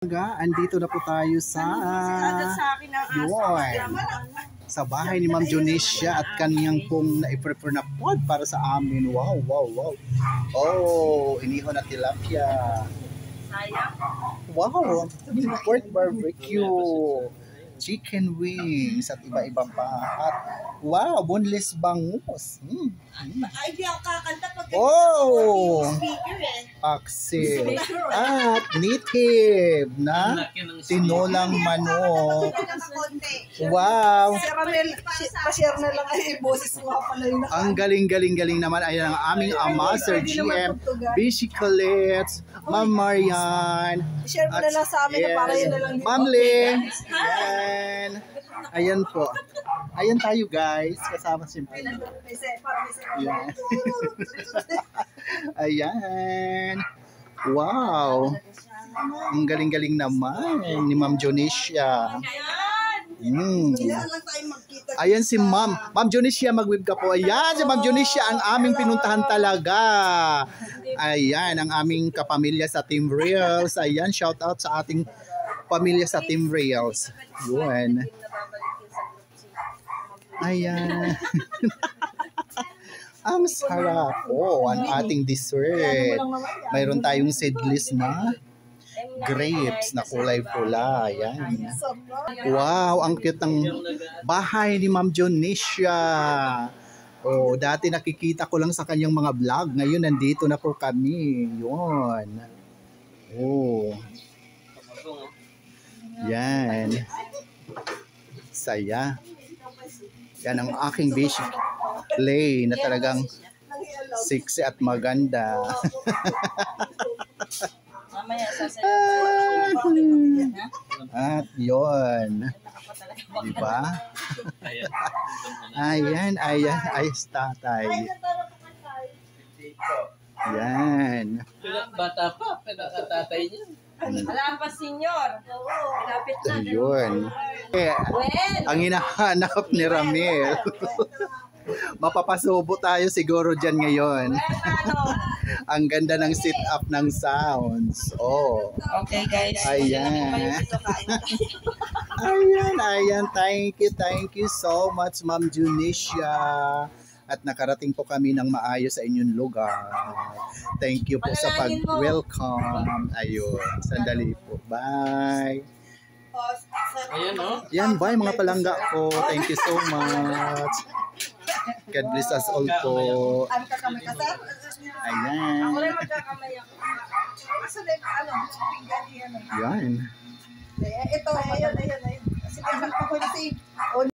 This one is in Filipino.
Andito na po tayo sa sa bahay ni Ma'am Jonicia at kaniyang pong na-prepare na pod para sa amin. Wow. Oh, inihaw na tilapia. Wow, pork barbecue, chicken wings at iba-iba pa. At wow, boneless bangus. Ay, di ako kakanta pag speaker Paksiw at native na tinolang manok. Wow. Pa-share na lang ay boses mo pala yun. Ang galing naman. Ayan ang aming ama, Sir GM, Bishikalet, Ma'am Marian. Share mo na lang sa amin na para yun na lang. Ma'am Lynn. Ayan po. Ayan tayo guys. Kasama siyempre. Ayan. Ayan. Wow. Ang galing naman ni Ma'am Jonicia. Ayan si Ma'am Jonicia, mag-web ka po. Ayan si Ma'am Jonicia, ang aming pinuntahan talaga. Ayan ang aming kapamilya sa Team Reels. Ayan, shout out sa ating pamilya sa Team Reels. Yun. Ayan. Ang sarap. Oh, ang ating dessert. Mayroon tayong seedless na grapes na kulay pula. Ayan. Wow, ang cute ng bahay ni Ma'am Jonicia. Oh, dati nakikita ko lang sa kanyang mga vlog. Ngayon nandito na po kami. Yun. Oh. Yan. Saya. Yan ang aking beach play na talagang sexy at maganda. At yun. Diba? Ayan. Ayos tatay. Yan. Bata pa, pinakatatay niya. Alam pa, senyor. Lapit na. Ayun. Ang hinahanap ni Ramil. Mapapasubo tayo siguro dyan ngayon. Ang ganda ng sit up ng sounds. Oh. Okay guys. Ayan. Ayan. Thank you so much Ma'am Jonicia. At nakarating po kami ng maayos sa inyong lugar. Thank you po sa pag-welcome. Ayun. Sandali po. Bye. Ayan o. Yan, bye mga palangga ko. Thank you so much. God bless us all po. Ayan. Yan. Ito, ayun. Sige, ako na si